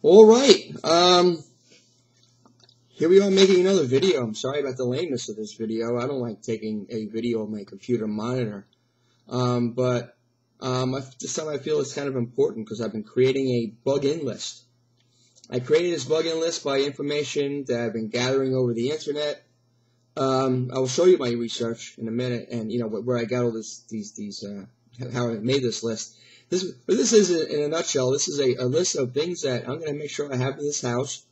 All right. Here we are making another video. I'm sorry about the lameness of this video. I don't like taking a video of my computer monitor. But this time I feel it's kind of important because I've been creating a bug-in list. I created this bug-in list by information that I've been gathering over the internet. I will show you my research in a minute, and where I got all how I made this list. This is in a nutshell. This is a list of things that I'm going to make sure I have in this house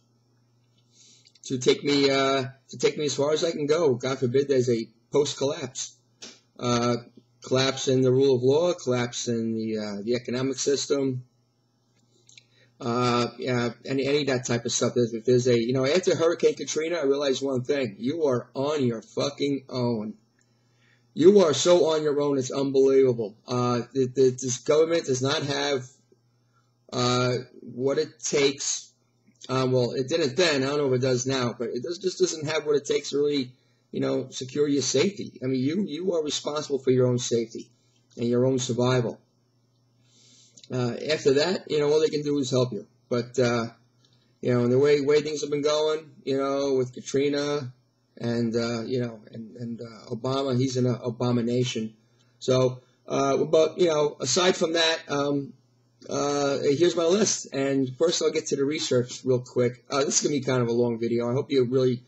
to take me as far as I can go. God forbid there's a post-collapse, collapse in the rule of law, collapse in the economic system, any of that type of stuff. If there's after Hurricane Katrina, I realized one thing: you are on your fucking own. You are so on your own, it's unbelievable. This government does not have what it takes. Well, it didn't then. I don't know if it does now, but it just doesn't have what it takes to really, secure your safety. I mean, you are responsible for your own safety and your own survival. After that, all they can do is help you. But, the way things have been going, with Katrina, and Obama, he's an abomination. So, but aside from that, here's my list. And first, I'll get to the research real quick. This is gonna be kind of a long video. I hope you really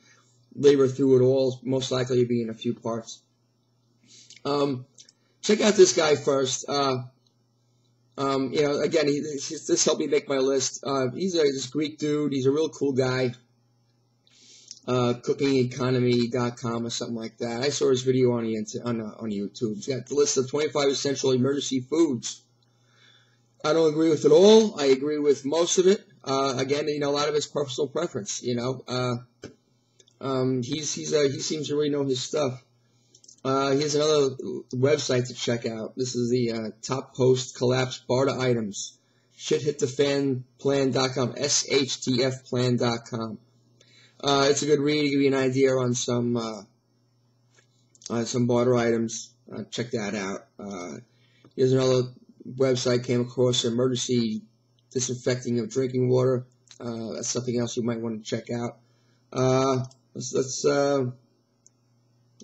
labor through it all. Most likely, it'll be in a few parts. Check out this guy first. Again, this helped me make my list. He's this Greek dude. He's a real cool guy. Cookingeconomy.com or something like that. I saw his video on YouTube. He's got the list of 25 essential emergency foods. I don't agree with it all. I agree with most of it. Again, a lot of it's personal preference. He seems to really know his stuff. Here's another website to check out. This is the top post-collapse barter items. SHTFplan.com. SHTFplan.com. It's a good read to give you an idea on some barter items. Check that out. Here's another website came across: emergency disinfecting of drinking water. That's something else you might want to check out. I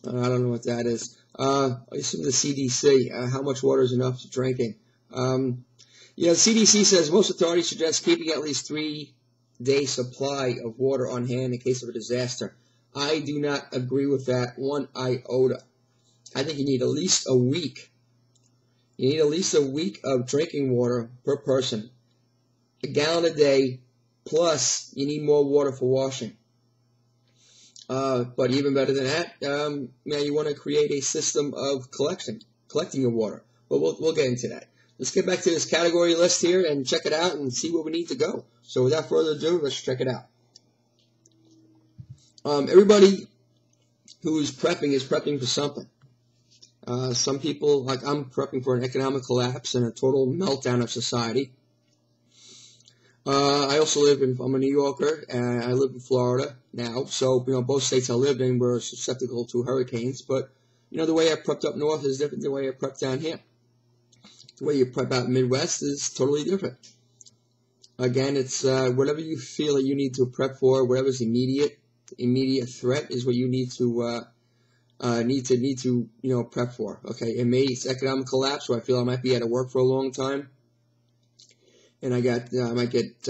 don't know what that is. It's from the CDC. How much water is enough for drinking? The CDC says most authorities suggest keeping at least 3-day supply of water on hand in case of a disaster. I do not agree with that one iota. I think you need at least a week. You need at least a week of drinking water per person. A gallon a day, plus you need more water for washing. But even better than that, you want to create a system of collecting your water. But we'll get into that. Let's get back to this category list here and check it out and see where we need to go. So without further ado, let's check it out. Everybody who is prepping for something. Some people, like I'm, prepping for an economic collapse and a total meltdown of society. I also I'm a New Yorker, and I live in Florida now. So, both states I lived in were susceptible to hurricanes. But, the way I prepped up north is different than the way I prepped down here. The way you prep out Midwest is totally different. Again, it's whatever you feel that you need to prep for, whatever's immediate threat is what you need to prep for. Okay, it's economic collapse, where I feel I might be out of work for a long time, and I might get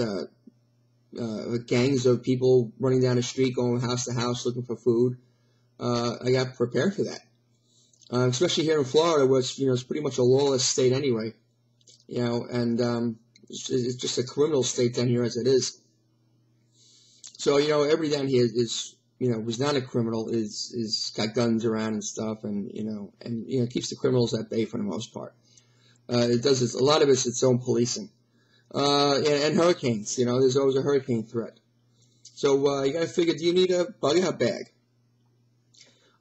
gangs of people running down the street, going house to house looking for food. I got prepared for that. Especially here in Florida, where it's pretty much a lawless state anyway, and it's just a criminal state down here as it is. So everybody down here is who's not a criminal is got guns around and stuff, and keeps the criminals at bay for the most part. It does a lot of its own policing, and hurricanes. There's always a hurricane threat. So you got to figure: do you need a bug-out bag?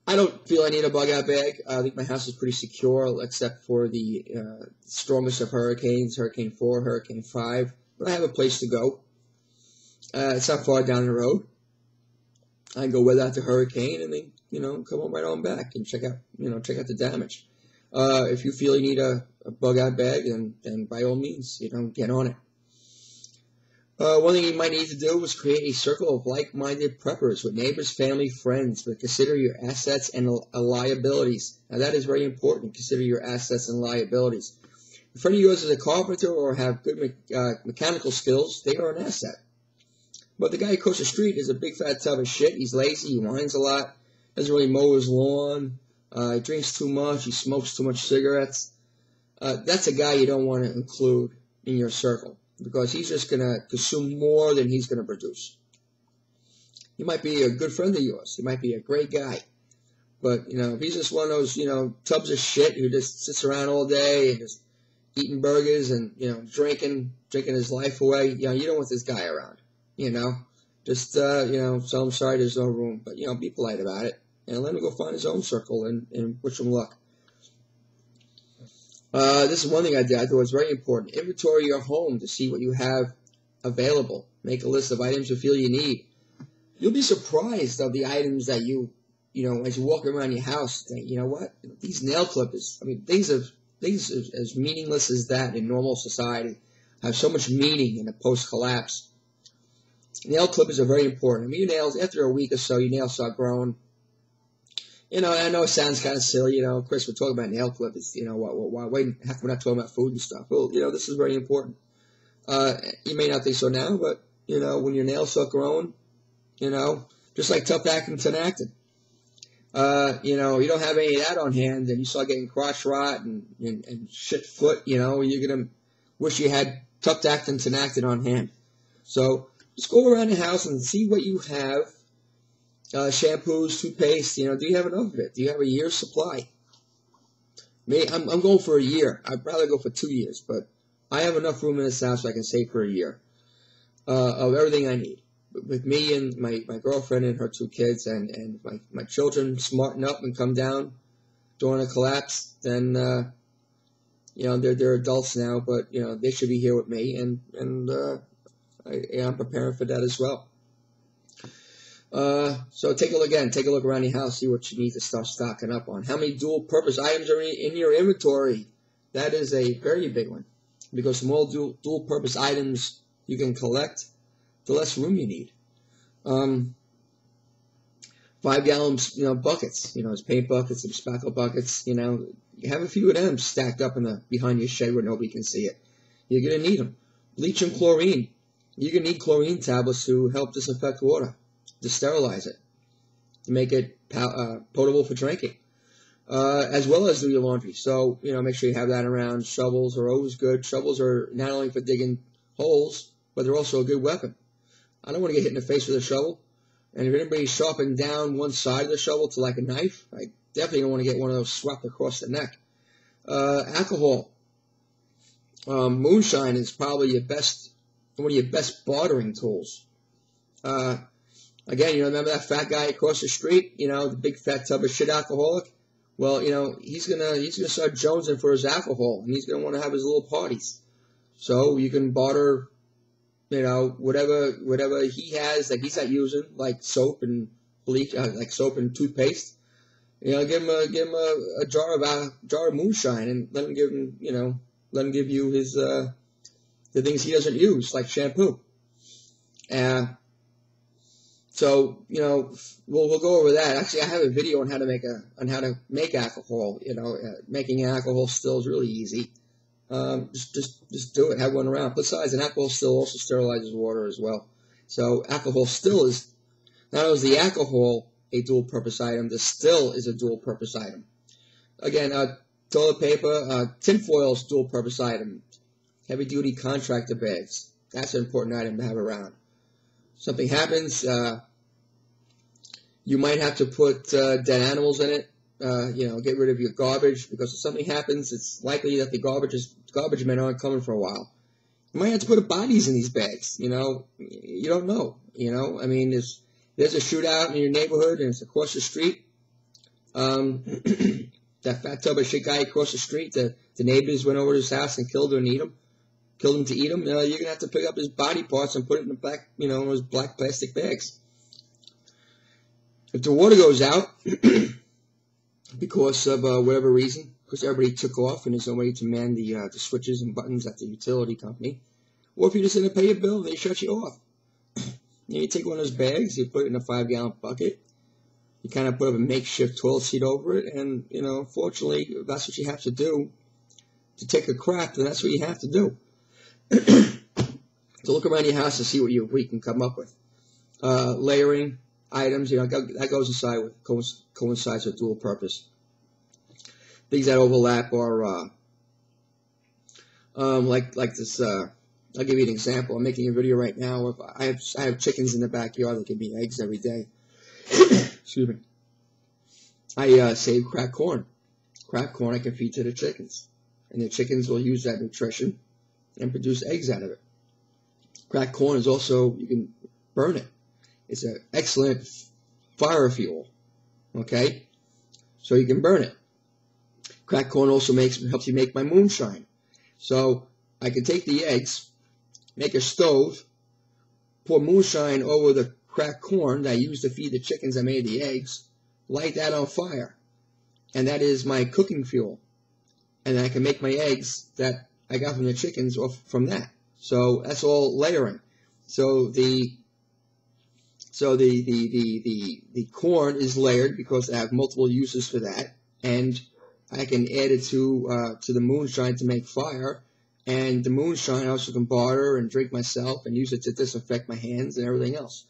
I don't feel I need a bug-out bag. I think my house is pretty secure, except for the strongest of hurricanes, Hurricane 4, Hurricane 5. But I have a place to go. It's not far down the road. I can go weather out the hurricane and then, come on right on back and check out the damage. If you feel you need a bug-out bag, then by all means, get on it. One thing you might need to do is create a circle of like-minded preppers with neighbors, family, friends, but consider your assets and liabilities. Now that is very important. Consider your assets and liabilities. If a friend of yours is a carpenter or have good mechanical skills, they are an asset. But the guy across the street is a big fat tub of shit. He's lazy, he whines a lot, doesn't really mow his lawn, he drinks too much, he smokes too much cigarettes. That's a guy you don't want to include in your circle, because he's just going to consume more than he's going to produce. He might be a good friend of yours. He might be a great guy. But, if he's just one of those, tubs of shit who just sits around all day and just eating burgers and, drinking his life away, you don't want this guy around, Just, tell him sorry there's no room. But, be polite about it. And let him go find his own circle and wish him luck. This is one thing I did. I thought was very important. Inventory your home to see what you have available. Make a list of items you feel you need. You'll be surprised of the items that as you walk around your house, think, you know what? These nail clippers, things as meaningless as that in normal society have so much meaning in a post-collapse. Nail clippers are very important. Your nails, after a week or so, your nails start growing. I know it sounds kind of silly, Chris, we're talking about nail clippers, why how come we're not talking about food and stuff? Well, this is very important. You may not think so now, but, when your nails start growing, just like tough actin, tenactin. You don't have any of that on hand, and you start getting crotch rot and shit foot, you're going to wish you had tough actin, tenactin on hand. So just go around the house and see what you have. Shampoos, toothpaste, do you have enough of it? Do you have a year's supply? I'm going for a year. I'd rather go for 2 years, but I have enough room in this house so I can save for a year of everything I need. With me and my girlfriend and her 2 kids and my children smarten up and come down during a collapse, then, they're adults now, but, they should be here with me, and I'm preparing for that as well. So take a look around your house, see what you need to start stocking up on. How many dual-purpose items are in your inventory? That is a very big one, because the more dual-purpose items you can collect, the less room you need. 5-gallon, buckets, as paint buckets and spackle buckets, you have a few of them stacked up behind your shed where nobody can see it. You're going to need them. Bleach and chlorine. You're going to need chlorine tablets to help disinfect water, to sterilize it, to make it potable for drinking, as well as do your laundry. So, make sure you have that around. Shovels are always good. Shovels are not only for digging holes, but they're also a good weapon. I don't want to get hit in the face with a shovel. And if anybody's sharpened down one side of the shovel to like a knife, I definitely don't want to get one of those swept across the neck. Alcohol. Moonshine is probably one of your best bartering tools. Again, remember that fat guy across the street, the big fat tub of shit alcoholic? Well, he's gonna start jonesing for his alcohol, and he's gonna want to have his little parties. So you can barter, whatever he has that he's not using, like soap and bleach, like soap and toothpaste. Give him a jar of moonshine, and let him give you his the things he doesn't use, like shampoo. So, we'll go over that. Actually, I have a video on how to make alcohol. Making alcohol still is really easy. Just do it. Have one around. Besides, an alcohol still also sterilizes water as well. So, alcohol still is, not only is the alcohol a dual-purpose item, the still is a dual-purpose item. Again, toilet paper, tinfoil is dual-purpose item. Heavy-duty contractor bags. That's an important item to have around. Something happens, you might have to put dead animals in it, get rid of your garbage, because if something happens, it's likely that the garbage men aren't coming for a while. You might have to put bodies in these bags, you don't know, there's a shootout in your neighborhood and it's across the street, that fat tub of shit guy across the street, the neighbors went over to his house and killed him to eat him, you're going to have to pick up his body parts and put it in the black, those black plastic bags. If the water goes out, because of whatever reason, because everybody took off and there's nobody to man the switches and buttons at the utility company, Or if you just didn't pay your bill, they shut you off. You take one of those bags, you put it in a 5-gallon bucket, you kind of put up a makeshift toilet seat over it, and, you know, unfortunately, if that's what you have to do to take a crap, then that's what you have to do. So look around your house to see what you can come up with. Layering items, you know, that goes inside with coincides with dual purpose. Things that overlap are like this. I'll give you an example. I'm making a video right now of I have chickens in the backyard that give me eggs every day. Excuse me. I save cracked corn. Cracked corn I can feed to the chickens, and the chickens will use that nutrition and produce eggs out of it. Cracked corn is also, you can burn it. It's an excellent fire fuel. Okay, so you can burn it. Cracked corn also helps you make my moonshine. So I can take the eggs, make a stove, pour moonshine over the cracked corn that I used to feed the chickens that made the eggs, light that on fire, and that is my cooking fuel. And I can make my eggs that I got from the chickens off from that. So that's all layering. So the corn is layered because I have multiple uses for that, and I can add it to the moonshine to make fire. And the moonshine I also can barter and drink myself and use it to disinfect my hands and everything else.